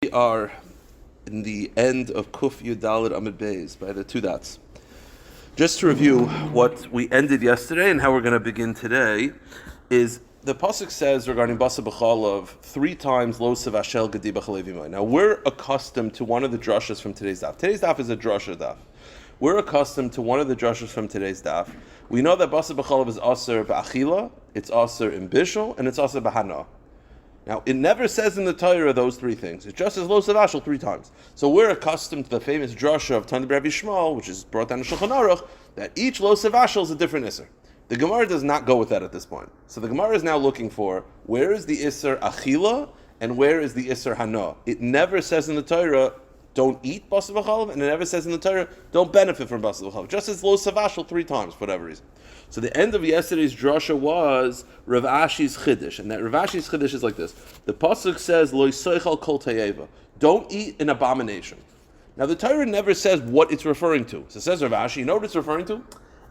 We are in the end of Kuf Yudalid Amid Beis by the two dots. Just to review what we ended yesterday and how we're going to begin today, is the pasuk says regarding Basa B'Chalav 3 times Lo Savashel Gedi B'Chalev. Now we're accustomed to one of the drashas from today's daf. Today's daf is a drasha daf. We're accustomed to one of the drashas from today's daf. We know that Basa B'Chalav is aser b'achila, it's aser in bishul, and it's aser b'hana. Now, it never says in the Torah those 3 things. It just says Lo Savashel 3 times. So we're accustomed to the famous drasha of Tana Rabbi Shmuel, which is brought down in Shulchan Aruch, that each Lo Savashel is a different Isser. The Gemara does not go with that at this point. So the Gemara is now looking for where is the Isser Achila and where is the Isser Hana. It never says in the Torah, don't eat Basa B'Chalav, and it never says in the Torah, don't benefit from Basa B'Chalav. Just says Lo Savashel 3 times, for whatever reason. So the end of yesterday's drasha was Rav Ashi's Chiddush, and that Rav Ashi's Chiddush is like this. The pasuk says, Lo Yisoichal Kol Tayeva, don't eat an abomination. Now the Torah never says what it's referring to. So it says Rav Ashi, you know what it's referring to?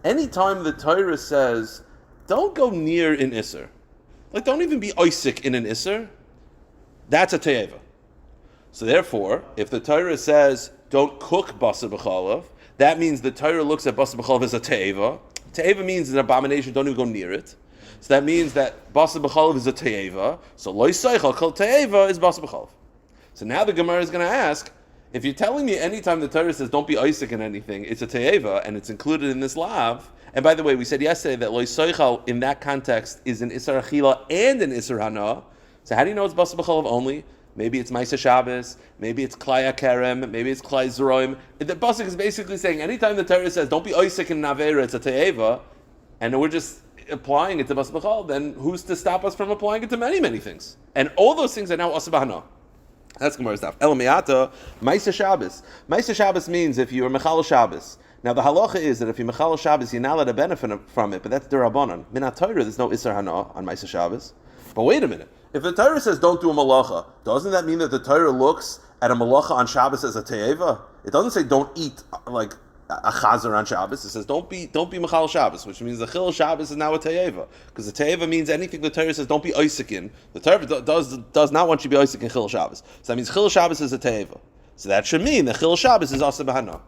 Anytime the Torah says, don't go near an Isser, like don't even be Isaac in an Isser, that's a Tayeva. So therefore, if the Torah says, don't cook Basa B'Chalav, that means the Torah looks at Basa B'Chalav as a Tayeva. Te'eva means an abomination, don't even go near it. So that means that Basa B'Chalav is a Te'eva. So Lo Yisaychal Kol Te'eva is Basa B'Chalav. So now the Gemara is going to ask, if you're telling me anytime the Torah says don't be Isaac in anything, it's a Te'eva, and it's included in this lav, and by the way, we said yesterday that Lo Yisaychal in that context is an Isar Achila and an Isar Hana. So how do you know it's Basa B'Chalav only? Maybe it's Maisa Shabbos, maybe it's Klai Kerem, maybe it's Klai Zeroim. The pasuk is basically saying anytime the Torah says don't be Isaac in Navera, it's a Te'eva, and we're just applying it to Basa B'Chalav, then who's to stop us from applying it to many, many things? And all those things are now Asa B'Hana. That's Gemara's stuff. Elamiyata, Maisa Shabbos. Maisa Shabbos means if you are Mechal Shabbos. Now the halacha is that if you're Mechal Shabbos, you're not allowed to benefit from it, but that's Derabanan. Minat Torah, there's no Isar Hana on Maisa Shabbos. But wait a minute. If the Torah says don't do a malacha, doesn't that mean that the Torah looks at a malacha on Shabbos as a te'eva? It doesn't say don't eat like a chazer on Shabbos. It says don't be mechal Shabbos, which means the chil Shabbos is now a te'eva. Because the te'eva means anything the Torah says don't be Isaac in. The Torah does not want you to be Isaac in chil Shabbos. So that means chil Shabbos is a te'eva. So that should mean that chil Shabbos is asa b'hana.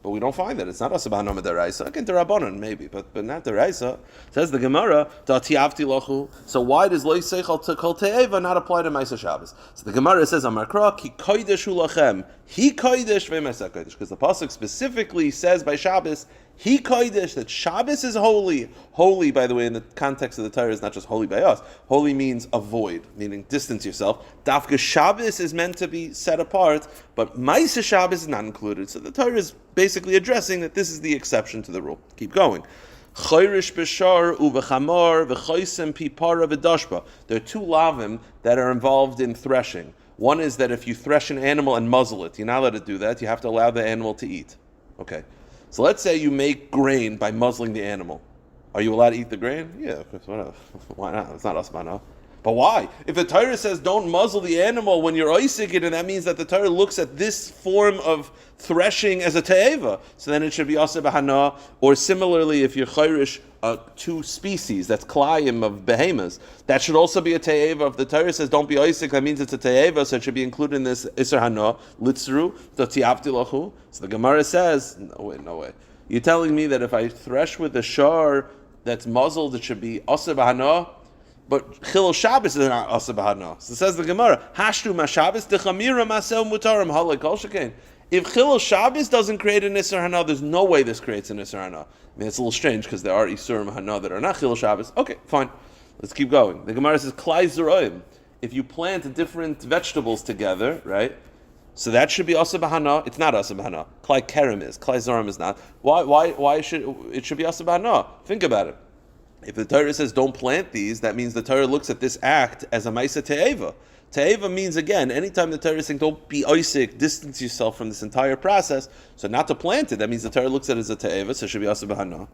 But we don't find that. It's not asa b'hana d'oraisa. Again, d'rabanan maybe, but not d'oraisa. Says the Gemara, da'tiavti lochu. So why does lo yiseichal to kol te'eva not apply to Maisa Shabbos? So the Gemara says, Amar Kra, ki kodesh hu lachem. He kodesh ve'mesa kodesh. Because the pasuk specifically says by Shabbos, he kodesh, that Shabbos is holy. Holy, by the way, in the context of the Torah, is not just holy by us. Holy means avoid, meaning distance yourself. Dafka Shabbos is meant to be set apart, but Maisa Shabbos is not included. So the Torah is basically addressing that this is the exception to the rule. Keep going. Chayrish b'shar uv'chamar v'choysem pipara v'dashba. There are 2 lavim that are involved in threshing. One is that if you thresh an animal and muzzle it, you're not allowed to do that. You have to allow the animal to eat. Okay. So let's say you make grain by muzzling the animal. Are you allowed to eat the grain? Yeah, of course. Why not? It's not asmana. But why? If the Torah says don't muzzle the animal when you're Isaac it, and that means that the Torah looks at this form of threshing as a te'eva, so then it should be asa b'hana. Or similarly, if you're chayrish 2 species, that's klayim of behemoths, that should also be a te'eva. If the Torah says don't be Isaac, that means it's a te'eva, so it should be included in this isar hana, litzru, da'tiavti lachu. So the Gemara says, no way. You're telling me that if I thresh with a shar that's muzzled, it should be asa b'hana? But Chil Shabbos is not asa b'hana. So it says the Gemara, Hashtu ma Shabbos dechamira masel mutarim halak kol shekain. If Chil Shabbos doesn't create an Isser Hana, there's no way this creates an Isser Hana. I mean, it's a little strange because there are Isurim Hana that are not Chil Shabbos. Okay, fine. Let's keep going. The Gemara says, Klai Zeroim. If you plant different vegetables together, right? So that should be asa b'hana. It's not asa b'hana. Klai Kerem is. Klai Zeroim is not. Why should it should be asa b'hana? Think about it. If the Torah says don't plant these, that means the Torah looks at this act as a Maisa Te'eva. Te'eva means, again, anytime the Torah is saying don't be Isaac, distance yourself from this entire process, so not to plant it, that means the Torah looks at it as a Te'eva, so it should be Asa B'Hana.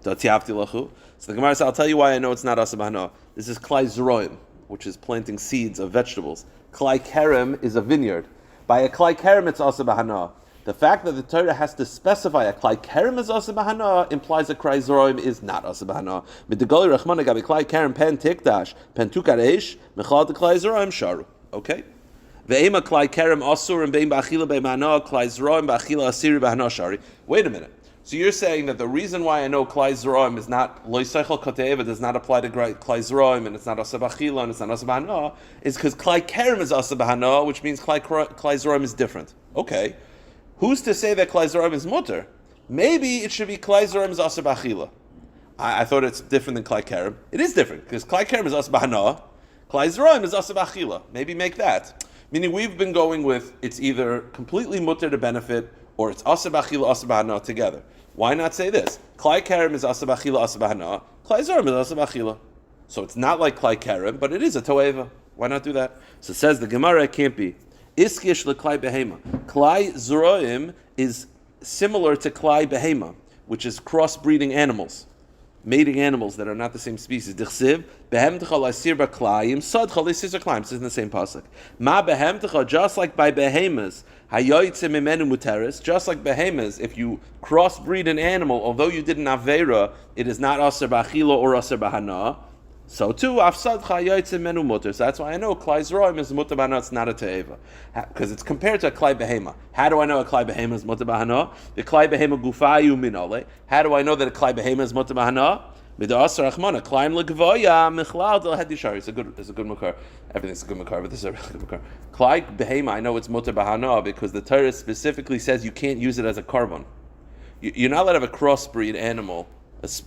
So the Gemara says, I'll tell you why I know it's not Asa B'Hana. This is Klai Zeroim, which is planting seeds of vegetables. Klai Kerem is a vineyard. By a Klai Kerem, it's Asa B'Hana. The fact that the Torah has to specify a klai kerem is asa b'hana implies a klai zoroim is not asa b'hana. Mid'goli rachmana gabi klai kerem pen tikdash pen tukaresh mechal de klai zoroim sharu. Okay. Ve'ema klai kerem asur and bein ba'achila be'mana klai zroim ba'achila asiri b'hana shari. Wait a minute. So you're saying that the reason why I know klai zroim is not loy seichel kateva, does not apply to klai zroim, and it's not asa b'achila and it's not asa b'hana, is because klai kerem is asa b'hana, which means klai zroim is different. Okay. Who's to say that klai zroim is mutter? Maybe it should be klai zroim is asa b'achila. I thought it's different than klai kerem. It is different because klai kerem is asa b'hana, klai zroim is asa b'achila. Maybe make that. Meaning we've been going with it's either completely mutter to benefit or it's asa b'achila, asa b'hana together. Why not say this? Klai kerem is asa b'achila, asa b'hana. Klai zroim is asa b'achila. So it's not like klai kerem, but it is a toeva. Why not do that? So it says the Gemara, it can't be. Iskish leklai behema. Klai zroim is similar to klai behema, which is crossbreeding animals. Mating animals that are not the same species. Dichsiv behemtecha l'asir b'klayim sadcha l'sisar klayim. This is in the same pasuk. Ma behemtecha, just like by behemoths, hayoytze mimenu muteris. Just like behemoths, if you crossbreed an animal, although you did an avera, it is not aser b'achila or aser b'hana. So too, afsadcha hayoytze menu muter. So that's why I know klai zroim is muter b'hana. It's not a te'eva because it's compared to a klai behema. How do I know a klai behema is muter b'hana? The klai behema gufayu minole. How do I know that a klai behema is muter b'hana? Midasar achmana climb legvoya michlal del hadishari. It's a good makar. Everything's a good makar, but this is a really good makar. Klai behema, I know it's muter b'hana because the Torah specifically says you can't use it as a carbon. You're not allowed to have a crossbreed animal.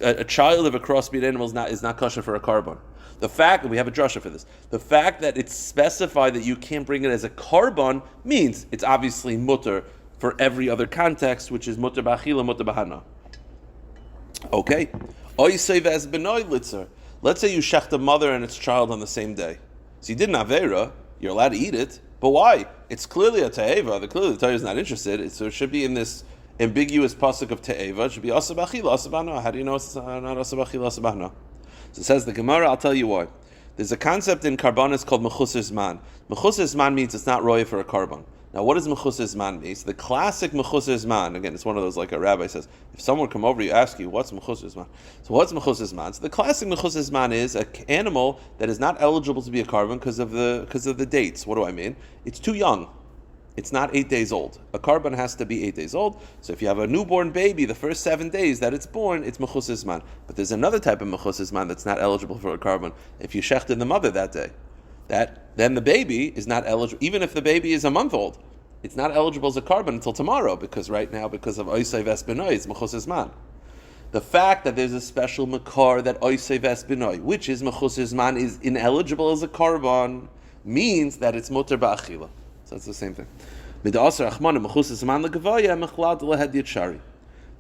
A child of a crossbreed animal is not kosher for a carbon. The fact that we have a drasha for this, the fact that it's specified that you can't bring it as a carbon means it's obviously mutter for every other context, which is mutter b'achila, mutter b'hana. Okay. Let's say you shecht a mother and its child on the same day. So you did an avera, you're allowed to eat it, but why? It's clearly a te'eva. Clearly the Torah is not interested. So it should be in this ambiguous pasuk of te'eva. It should be asa b'achila, asa b'hana. How do you know it's not asa b'achila, asa b'hana? So it says the Gemara, I'll tell you why. There's a concept in karbanis called mechusar zman. Mechusar zman means it's not roya for a carbon. Now, what does mechusar zman mean? So the classic mechusar zman, again, it's one of those like a rabbi says, if someone come over, you ask you, what's mechusar zman? So what's mechusar zman? So the classic mechusar zman is an animal that is not eligible to be a carbon because of the dates. What do I mean? It's too young. It's not 8 days old. A carbon has to be 8 days old. So if you have a newborn baby, the first 7 days that it's born, it's mechusar zman. But there's another type of mechusar zman that's not eligible for a carbon. If you shechted the mother that day, then the baby is not eligible. Even if the baby is a month old, it's not eligible as a carbon until tomorrow because right now, because of oisei v'espinoi, it's mechusar zman. The fact that there's a special makar that oisei v'espinoi, which is mechusar zman, is ineligible as a carbon, means that it's muter ba'achila. So it's the same thing.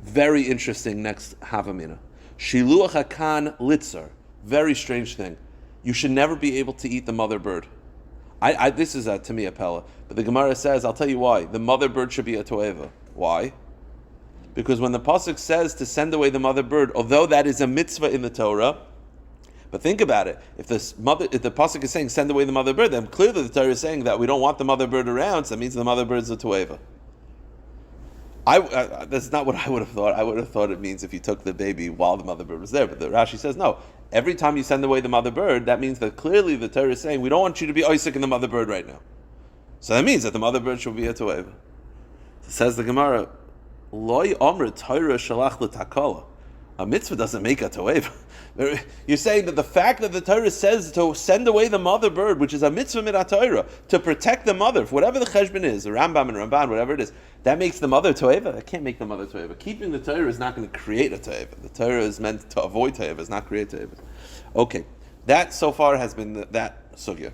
Very interesting next havamina. Shiluach hakan litzer. Very strange thing. You should never be able to eat the mother bird. This is to me a pella. But the Gemara says, I'll tell you why. The mother bird should be a toeva. Why? Because when the pasuk says to send away the mother bird, although that is a mitzvah in the Torah, but think about it. If the pasuk is saying send away the mother bird, then clearly the Torah is saying that we don't want the mother bird around, so that means the mother bird is a toeva. That's not what I would have thought. I would have thought it means if you took the baby while the mother bird was there. But the Rashi says no. Every time you send away the mother bird, that means that clearly the Torah is saying we don't want you to be oisik in the mother bird right now. So that means that the mother bird should be a toeva. So says the Gemara, Loi Omer Torah Shalach L'Takala. A mitzvah doesn't make a toeva. You're saying that the fact that the Torah says to send away the mother bird, which is a mitzvah midat Torah, to protect the mother, whatever the cheshbon is, the Rambam and Ramban, whatever it is, that makes the mother toeva? That can't make the mother toeva. Keeping the Torah is not going to create a toeva. The Torah is meant to avoid toeva, it's not create toeva. Okay, that so far has been that sugya.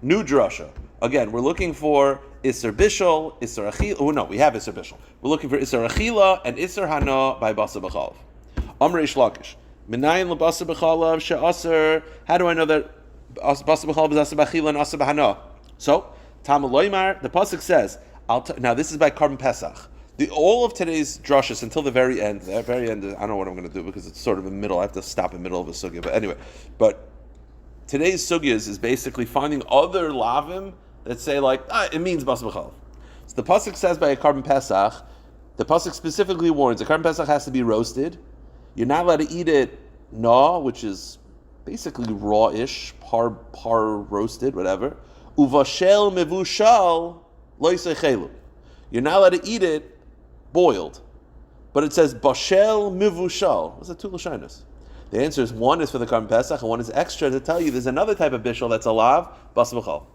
New drasha. Again, we're looking for Isser Bishul, Isser Achila. Oh no, we have Isser Bishul. We're looking for Isser Achila and Isser Hana by Basa B'chalav. Amr Ish Lakish. Minayin l'basa b'chalav she'aser. How do I know that basa b'chalav is asa b'achila and asa b'hana? So, Talmud Loymar, the pasuk says, now this is by Karban Pesach. All of today's drashas until the very end, I don't know what I'm going to do because it's sort of in the middle. I have to stop in the middle of a sugya. But anyway, today's sugyas is basically finding other lavim that say like, it means basa b'chalav. So the pasuk says by a Karban Pesach, the pasuk specifically warns the Karban Pesach has to be roasted. You're not allowed to eat it which is basically raw-ish, par roasted, whatever. Uvashel mevushal lo yisechelu. You're not allowed to eat it boiled. But it says bashel mivushal. What's the two lashonos? The answer is one is for the Karban Pesach and one is extra to tell you there's another type of bishul that's alav, basar b'chal.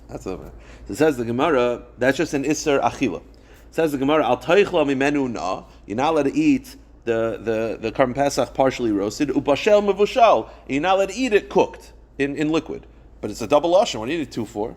That's over. So it says the Gemara, that's just an Isser Achila. It says the Gemara, Al Taichla Mimenu Na, you're not allowed to eat the Karban Pesach partially roasted, Ubashel Mevushal, you're not allowed to eat it cooked in liquid. But it's a double lashon. What do you need it two for?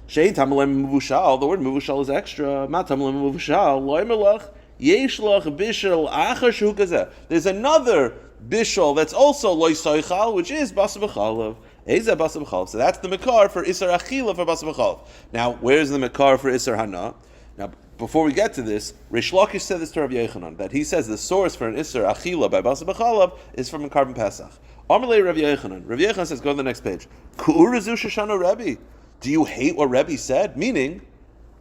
Shei Tamalem Mevushal, the word Mevushal is extra. Ma Tamalem Mevushal, Loi Melach, Yesh Lach Bishal Achar Shu Kazeh. There's another bishul that's also Loi Soichal, which is Basar B'chalav. So that's the Mekar for Isser Achila for Basar B'chalav. Now, where's the Mekar for Isser Hana? Now, before we get to this, Rish Lakish said this to Rav Yochanan, that he says the source for an Isser Achila by Basar B'chalav is from a Karban Pesach. Amalei Rav Yochanan. Rav Yochanan says, go to the next page. Ku'urazu Shoshana Rebbe. Do you hate what Rebbe said? Meaning,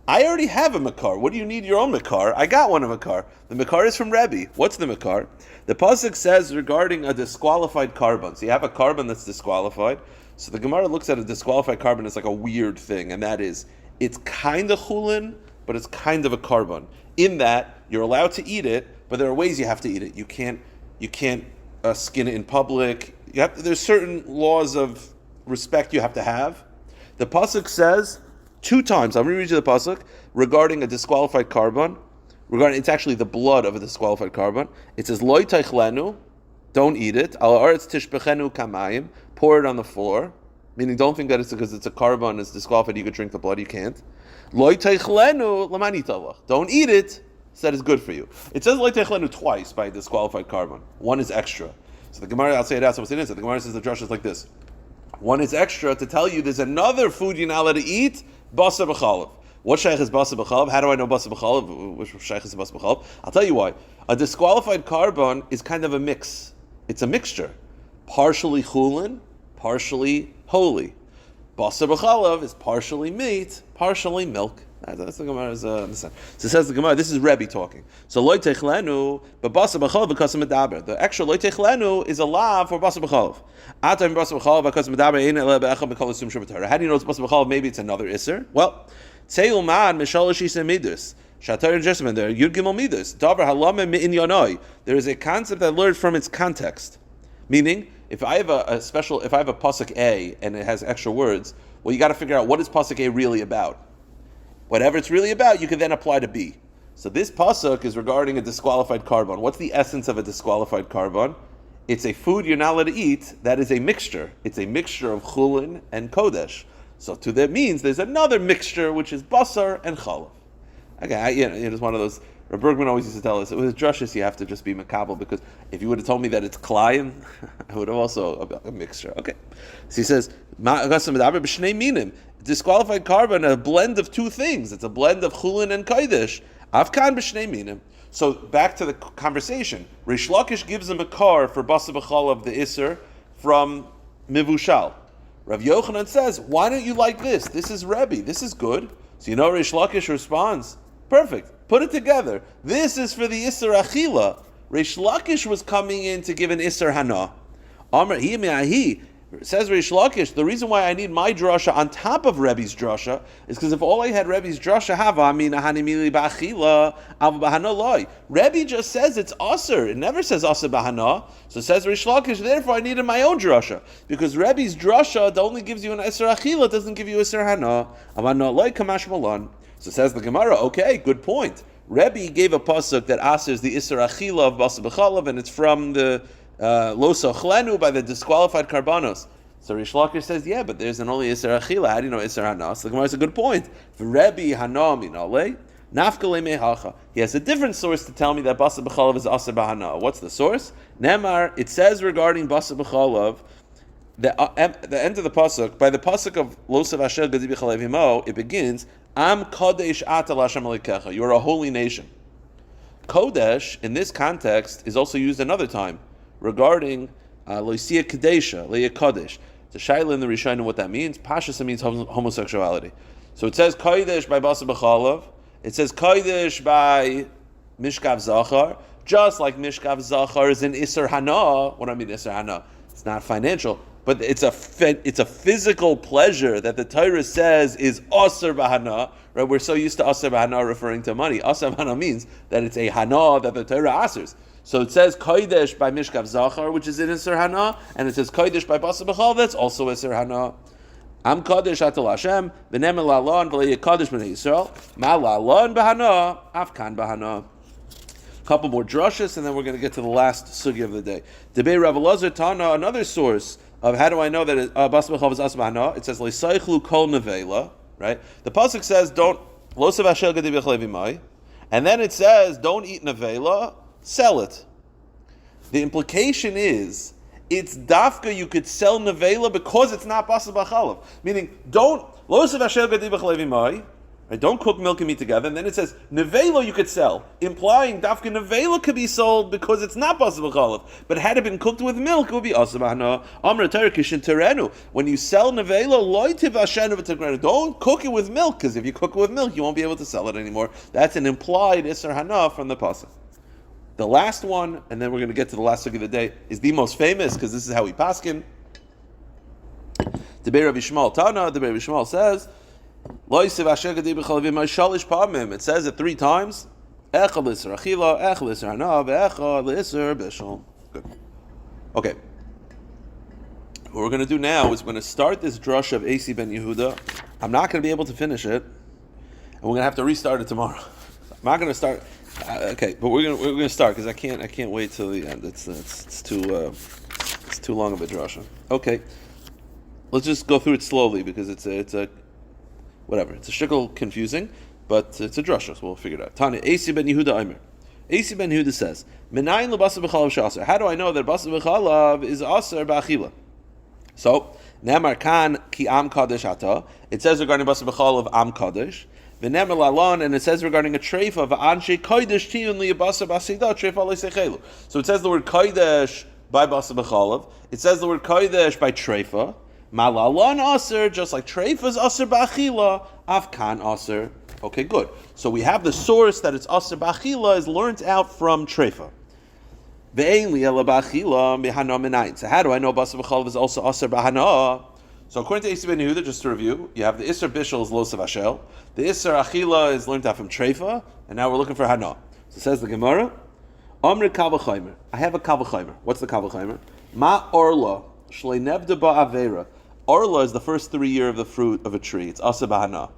I already have a Makar. What do you need your own Makar? I got one of Makar. The Makar is from Rebbe. What's the Makar? The Pasuk says regarding a disqualified carbon. So you have a carbon that's disqualified. So the Gemara looks at a disqualified carbon as like a weird thing, and that is, it's kind of Chullin, but it's kind of a carbon. In that, you're allowed to eat it, but there are ways you have to eat it. You can't skin it in public. There's certain laws of respect you have to have. The Pasuk says, two times, I'm going to read you the Pasuk, regarding a disqualified carbon, it's actually the blood of a disqualified carbon. It says, Loi taichlenu, don't eat it, al aretz tishbechenu kamayim, pour it on the floor, meaning don't think that it's because it's a carbon, it's disqualified, you could drink the blood, you can't. Loi taichlenu lamanitavach, don't eat it, so that is good for you. It says Loi taichlenu twice by a disqualified carbon. One is extra. So the Gemara, I'll say it out, so the Gemara says the drush is like this. One is extra to tell you there's another food you're not allowed to eat, basar b'chalav. What shaykh is basar b'chalav? How do I know basar b'chalav? Which shaykh is basar b'chalav? I'll tell you why. A disqualified carbon is kind of a mix. It's a mixture. Partially chulin, partially holy. Basar b'chalav is partially meat, partially milk. That's the Gemara's. So it says the Gemara. This is Rabbi talking. So loy techlenu, but basar b'chalav because medaber. The extra loy techlenu is a law for basar b'chalav. Atam basar b'chalav because medaber ein ele be'echad b'kol sum shabbatar. How do you know it's basar b'chalav? Maybe it's another iser. Well, tzeiul man mishalosh isem midus. Shatar and Jessamine there. Yud gimel midus. Davar halame me'in yanoi. There is a concept that I learned from its context. Meaning, if I have a pasuk A and it has extra words, well, you got to figure out what is pasuk A really about. Whatever it's really about, you can then apply to B. So this pasuk is regarding a disqualified carbon. What's the essence of a disqualified carbon? It's a food you're not allowed to eat that is a mixture. It's a mixture of chulin and kodesh. So to that means there's another mixture which is basar and chalav. Okay, it's one of those. Rabbi Bergman always used to tell us, it was drushes, you have to just be makabel, because if you would have told me that it's klayim, I would have also a mixture. Okay. So he says, disqualified carbon, a blend of two things. It's a blend of chulin and kodesh. Avkan b'shnei minim. So back to the conversation. Rish Lakish gives him a car for basar b'chalav, the iser, from mivushal. Rav Yochanan says, why don't you like this? This is Rebbe. This is good. So you know Rish Lakish responds, perfect. Put it together. This is for the Isser Achila. Rish Lakish was coming in to give an Isser Hana. Amr hi me'ahi. Says Rish Lakish, the reason why I need my drasha on top of Rebbe's drasha is because if all I had Rebbe's drasha have, Rebbe just says it's Aser. It never says Aser b'hana. So says Rish Lakish, therefore I needed my own drasha. Because Rebbe's drasha only gives you an Isser Achila, doesn't give you Isser Hana. So says the Gemara, okay, good point. Rebbe gave a pasuk that asers the Isser Achila of basar b'chalav, and it's from the Lo Sochlenu by the disqualified karbanos. So Rish Lakish says, yeah, but there's an only Isser Achila. How do you know Isser Hana? So the Gemara is a good point. Rebbe Hana minale, nafkale mehacha. He has a different source to tell me that basar b'chalav is aser b'hana. What's the source? Nemar, it says regarding basar b'chalav, the end of the pasuk, by the pasuk of Lo Savasher Gadi B'chalev Himo, it begins, Am Kodesh Ata L'Hashem Elokecha. You are a holy nation. Kodesh, in this context, is also used another time regarding Loisia Kadesha, Leia Kodesh. It's a shaila in the Rishonim what that means. Pashas means homosexuality. So it says Kodesh by basar b'chalav. It says Kodesh by Mishkav Zachar. Just like Mishkav Zachar is in Isser Hana. What do I mean Isser Hana? It's not financial. but it's a physical pleasure that the Torah says is aser b'hana. Right? We're so used to aser b'hana referring to money. Aser b'hana means that it's a hana that the Torah asers. So it says kodesh by mishkav zachar, which is in iser hana, and it says kodesh by basar b'chal, that's also iser hana. Am kodesh atal Hashem, v'nem elalon v'lei kodesh b'nei Yisrael, ma lalon b'hana, afkan b'hana. Couple more drushes, and then we're going to get to the last sugi of the day. Debei Rav Elazar Tana, another source of how do I know that basar b'chal is aser b'hana? It says leisaychlu kol nevela. Right? The pasuk says don't losav ashel gedi b'chlei v'mai, and then it says don't eat nevela, sell it. The implication is it's dafka you could sell nevela because it's not basar b'chalav. Meaning don't losav ashel gedi b'chlei v'mai. Right? Don't cook milk and meat together. And then it says nevela you could sell, implying dafka nevela could be sold because it's not basar b'chalav. But had it been cooked with milk, it would be aser b'hana. Amar Torah kishin terenu. When you sell nevela, loy tiv ashenu v'tegrenu. Don't cook it with milk, because if you cook it with milk, you won't be able to sell it anymore. That's an implied iser hana from the pasuk. The last one, and then we're going to get to the last sugi of the day, is the most famous because this is how we paskin. Debei Rabbi Shmuel Tana. Debei Rabbi Shmuel says. It says it 3 times. Good. Okay. What we're going to do now is we're going to start this drush of Asi ben Yehuda. I'm not going to be able to finish it, and we're going to have to restart it tomorrow. I'm not going to start. Okay, but we're going to start because I can't wait till the end. It's too long of a drasha. Okay, let's just go through it slowly because it's a whatever. It's a shikol confusing, but it's a drasha, so we'll figure it out. Tanya, Asi ben Yehuda Aimer. Asi ben Yehuda says, "Menayin lebasar b'chalav she'aser." How do I know that basar b'chalav is aser b'achila? So, Nemar kan ki am kadosh ata. It says regarding basar b'chalav am kadosh. V'nemar lalon, and it says regarding a treifa v'anshe kodesh tiyun liyabasar b'asida treifa leisechelu. So it says the word kodesh by basar b'chalav. It says the word kodesh by treifa. Malalon aser, just like treifa is aser b'achila, afkan aser. Okay, good. So we have the source that it's aser b'achila is learnt out from treifa. Ve'ein li ela b'achila mihana minayin. So how do I know basar b'chalav is also aser b'hana? So according to Asi ben Yehuda, just to review, you have the Isser Bishul is Losav Ashel, the Isser Achila is learned out from Treifa, and now we're looking for Hana. So says the Gemara, Omri Kavachaymer. I have a Kavachaymer. What's the Kavachaymer? Ma Orla, Shlei Nevda Ba'avera. Orla is the first 3 year of the fruit of a tree. It's Aser B'hana.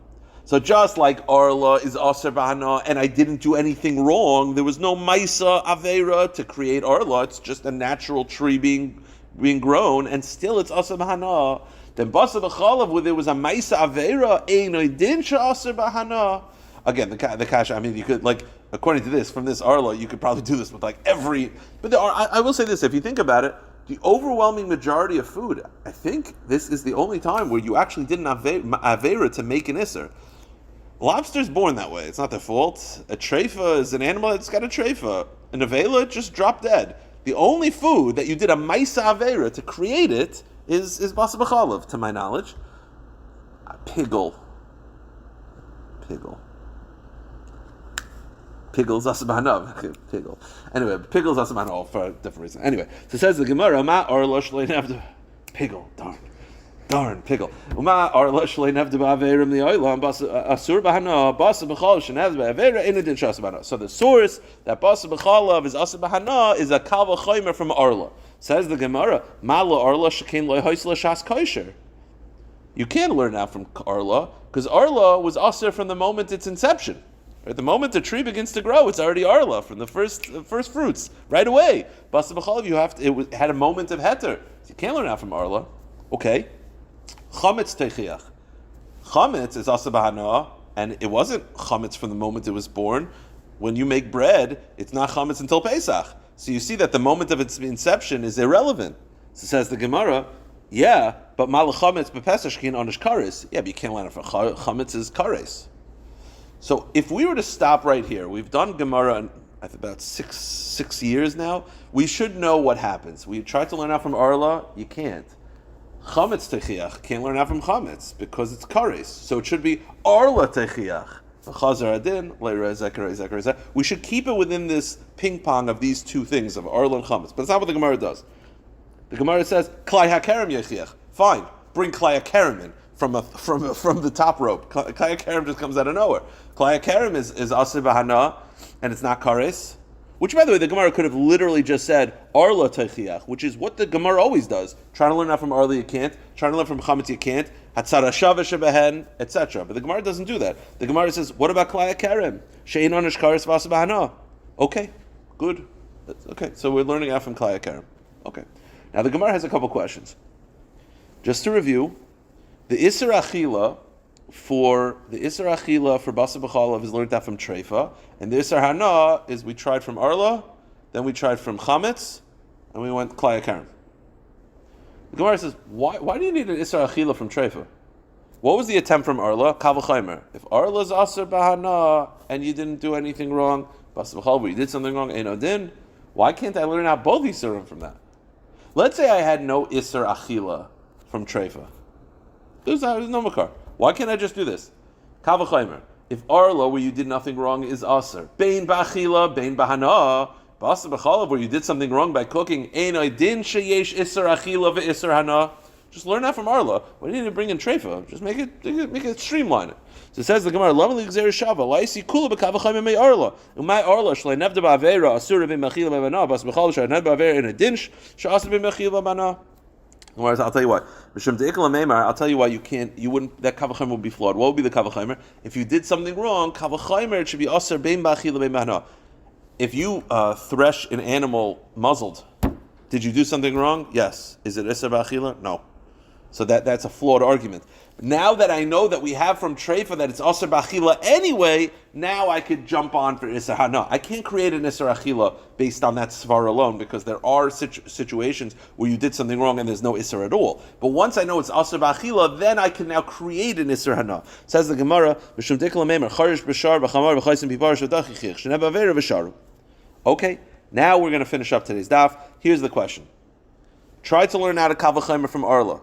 So just like Orla is Aser B'hana, and I didn't do anything wrong, there was no Maisa Avera to create Orla, it's just a natural tree being grown, and still it's Aser B'hana. Then basar b'chalav, where there was a ma'isa avera, ein din she'aser b'hana. Again, the kasha. I mean, you could according to this from this arla, you could probably do this with every. But there are. I will say this: if you think about it, the overwhelming majority of food, I think this is the only time where you actually didn't have avera to make an iser. Lobster's born that way; it's not their fault. A treifa is an animal that's got a treifa. An avela just dropped dead. The only food that you did a ma'isa avera to create it is basar b'chalav, to my knowledge. Piggle. Piggle's aser b'hana. Piggle. Anyway, piggle's aser b'hana for a different reason. Anyway, so says the Gemara, Ma orla shlei nevda. Piggle, darn, piggle. Ma orla shlei nevda ba'averim li'olam asur b'hana basar b'chalav shenevda ba'avera inadin sh'aser b'hana. So the source that basar b'chalav is aser b'hana is a kavachaymer from orla. Says the Gemara, Mala Arla Shekin Loy Hoisla Shas Kosher. You can't learn that from Arla, because Arla was Aser from the moment its inception. At the moment the tree begins to grow, it's already Arla from the first fruits, right away. Basar b'chalav, it had a moment of heter. So you can't learn that from Arla. Okay. Chametz Techiach. Chametz is Aser b'hana, and it wasn't Chametz from the moment it was born. When you make bread, it's not Chametz until Pesach. So you see that the moment of its inception is irrelevant. So says the Gemara, yeah, but malachametz bepesachkin onish kares. Yeah, but you can't learn it for chametz is kares. So if we were to stop right here, we've done Gemara I think about six years now. We should know what happens. We tried to learn out from Arla, you can't. Chametz techiach, can't learn out from chametz because it's kares. So it should be Arla techiach. We should keep it within this ping pong of these two things of Arla and Chametz. But that's not what the Gemara does. The Gemara says, Klai HaKerem Yechiach. Fine, bring Klai HaKerem in from the top rope. Klai HaKerem just comes out of nowhere. Klai HaKerem is Asir Bahana, and it's not Kares. Which, by the way, the Gemara could have literally just said, Arla Techiach, which is what the Gemara always does. Trying to learn out from Arla, you can't. Trying to learn from Chametz, you can't. Hatzara Shava Shebehen, etc. But the Gemara doesn't do that. The Gemara says, what about Klai HaKerem? She'ein onish Kares v'Asir Bahana. Okay, good. Okay, so we're learning out from Klai HaKerem. Okay. Now the Gemara has a couple questions. Just to review, the Isser Achila for Basa B'chalav is learned out from Treifa, and the Isser Hana is we tried from Arla, then we tried from Chametz, and we went Klai HaKerem. The Gemara says, why do you need an Isser Achila from Treifa? What was the attempt from Arla? Kal v'chaimer. If Arla is Asr B'hana and you didn't do anything wrong, Basa B'chalav, you did something wrong, Ein Odin, why can't I learn out both Isurim from that? Let's say I had no Isser Achila from Treifa. There's no makar. Why can't I just do this? Kal v'chaimer. If Arla, where you did nothing wrong, is Aser. Bein b'achila, bein b'hana. Basa b'chalav, where you did something wrong by cooking. Ein oidin sheyesh Isser Achila ve'Isser Hana. Just learn that from Arla. Why do you need to bring in Treifa? Just make it streamline it. So it says the Gemara, Lama l'gzer shava, laisi kula b'kav v'chaimer mei Arla. Umay Arla, shlei nevda ba'avera, asura bein b'achila b'hana. Basa b'chalav, shlei nevda ba'avera in a dinsh, she'asur bein b'achila b'hana. I'll tell you why. I'll tell you why you wouldn't, that kavachimer would be flawed. What would be the kavachimer? If you did something wrong, kavachimer, it should be aser bein ba'achila bein b'hana. If you thresh an animal muzzled, did you do something wrong? Yes. Is it aser ba'achila? No. So that's a flawed argument. Now that I know that we have from Treifa that it's aser b'achila anyway, now I could jump on for Isser Hana. I can't create an Isser Achila based on that svar alone, because there are situations where you did something wrong and there's no Isser at all. But once I know it's aser b'achila, then I can now create an Isser Hana. Says the Gemara, okay, now we're going to finish up today's daf. Here's the question. Try to learn out a kavachimer from Arla.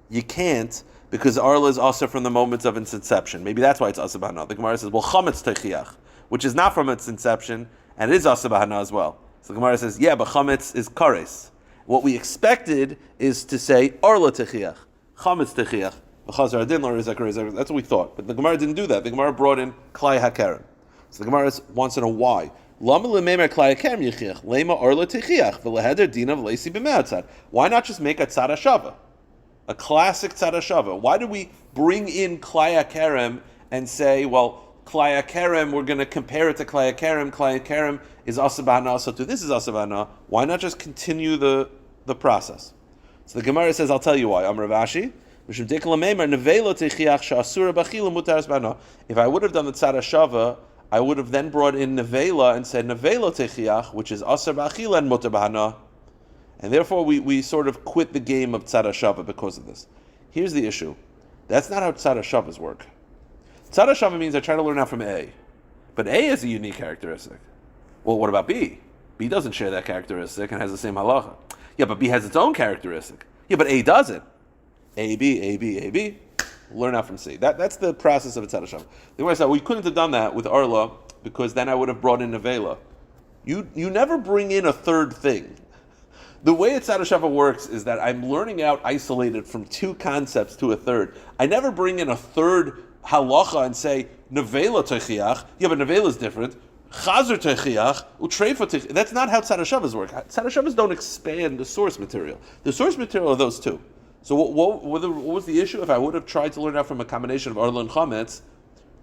You can't, because Arla is also from the moment of its inception. Maybe that's why it's Asr B'hana. The Gemara says, well, Chametz Techiach, which is not from its inception, and it is Asr B'hana as well. So the Gemara says, yeah, but Chametz is Kares. What we expected is to say Arla Techiach, Chametz Techiach, that's what we thought. But the Gemara didn't do that. The Gemara brought in Klai HaKerem. So the Gemara wants to know why. Why not just make a tzad hashava? A classic tzad hashava. Why do we bring in Klai HaKerem and say, well, Klai HaKerem, we're going to compare it to Klai HaKerem. Klai HaKerem is Asr B'hana, so too this is Asr B'hana. Why not just continue the process? So the Gemara says, I'll tell you why. Rav Ashi. If I would have done the tzad hashava, I would have then brought in nevela and said nevela techiach, which is aser b'achila and mutar b'hana, and therefore we sort of quit the game of tzad hashava because of this. Here's the issue: that's not how tzad hashavas work. Tzad hashava means I try to learn out from A, but A is a unique characteristic. Well, what about B? B doesn't share that characteristic and has the same halacha. Yeah, but B has its own characteristic. Yeah, but A doesn't. A, B, A, B, A, B. Learn out from C. That's the process of a tzad hashava. The way I said, we couldn't have done that with Arla because then I would have brought in nevela. You never bring in a third thing. The way a tzad hashava works is that I'm learning out isolated from two concepts to a third. I never bring in a third halacha and say nevela techiach. Yeah, but nevela is different. Chazer techiach, utreifa techiach. That's not how tzad hashavas work. Tzad hashavas don't expand the source material. The source material are those two. So what was the issue? If I would have tried to learn out from a combination of Arla and Chametz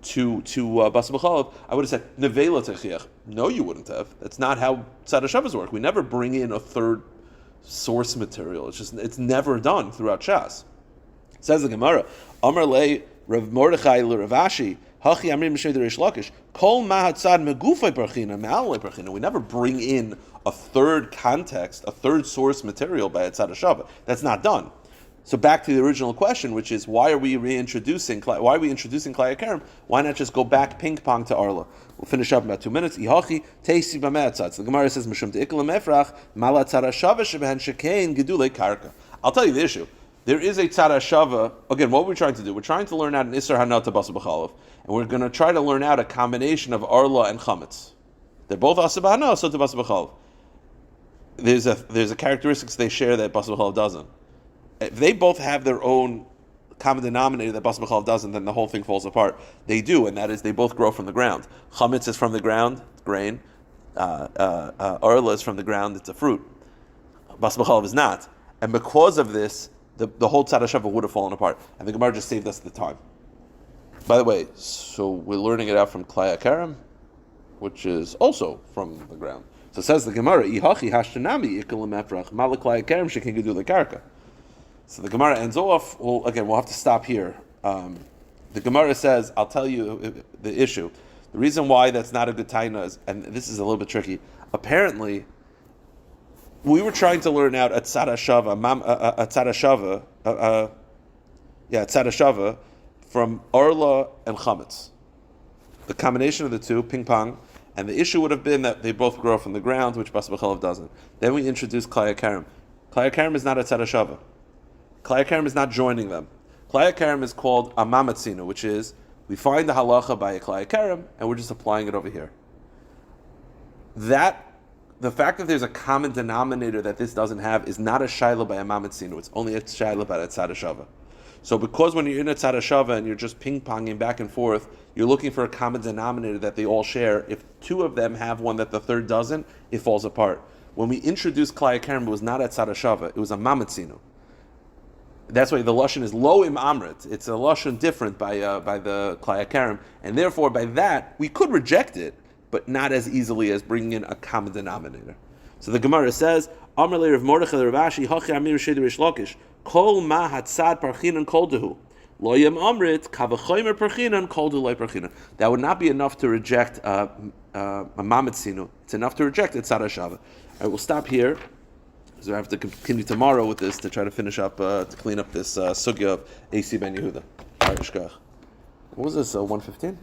to Basa B'chalav, I would have said nevela techiach. No, you wouldn't have. That's not how tzad hashavas work. We never bring in a third source material. It's never done throughout Shas. It says the Gemara, Amar le Rav Mordechai le Rav Ashi, Hachi Amrim Mishmei Reish Lakish, Kol Mahatzad Megufay Parchina, Me'alei Parchina. We never bring in a third context, a third source material by a tzad hashava. That's not done. So back to the original question, which is why are we introducing Klai HaKerem? Why not just go back ping pong to Arla? We'll finish up in about 2 minutes. Ihachi teisi b'me'atzad. So the Gemara says Mishum te'ikla mefrach mala tzad hashava shebehen shekein gedulei karka. I'll tell you the issue. There is a tzad hashava. Again, what we're trying to do, we're trying to learn out an Isser Hana to Basa B'chalav, and we're going to try to learn out a combination of Arla and Chametz. They're both Asr B'hana, so to Basa B'chalav. there's a characteristics they share that Basar B'chalav doesn't. If they both have their own common denominator that Basar B'chalav doesn't, then the whole thing falls apart. They do, and that is they both grow from the ground. Chametz is from the ground, grain. Orla is from the ground, it's a fruit. Basar B'chalav is not. And because of this, the whole Tzad HaShava would have fallen apart. And the Gemara just saved us the time. By the way, so we're learning it out from Klai HaKaram, which is also from the ground. So it says the Gemara, Ihachi hashtanami ikalim efrach malak Klai HaKaram shekingedu lekarka. So the Gemara ends off, we'll have to stop here. The Gemara says, I'll tell you the issue. The reason why that's not a good taina is, and this is a little bit tricky, apparently, we were trying to learn out at Tzad HaShava from Orla and Chametz. The combination of the two, ping pong, and the issue would have been that they both grow from the ground, which Basar B'chalav doesn't. Then we introduced Klai HaKaram. Klai HaKaram is not a Tzad HaShava. Klai HaKaram is not joining them. Klai HaKaram is called a mamatzinu, which is, we find the halacha by a Klai HaKaram, and we're just applying it over here. The fact that there's a common denominator that this doesn't have is not a shayla by a mamatzinu. It's only a shayla by a Tzad HaShava. So because when you're in a Tzad HaShava and you're just ping-ponging back and forth, you're looking for a common denominator that they all share. If two of them have one that the third doesn't, it falls apart. When we introduced Klai HaKaram, it was not a Tzad HaShava. It was a mamatzinu. That's why the lashon is lo im amrit. It's a lashon different by the Klai HaKaram, and therefore by that we could reject it, but not as easily as bringing in a common denominator. So the Gemara says, Amar le Rav Mordechai le Rav Ashi hachi amir sheider Reish Lakish kol ma hatzad parchinan kol dehu lo yem amrit kavachoymer parchinan kol dehu loy parchinan. That would not be enough to reject a mamatzinu. It's enough to reject a Tzad HaShava. All right, we'll stop here. So I have to continue tomorrow with this to try to finish up, to clean up this sugya of AC Ben Yehuda. All right, Shkach. What was this, 115?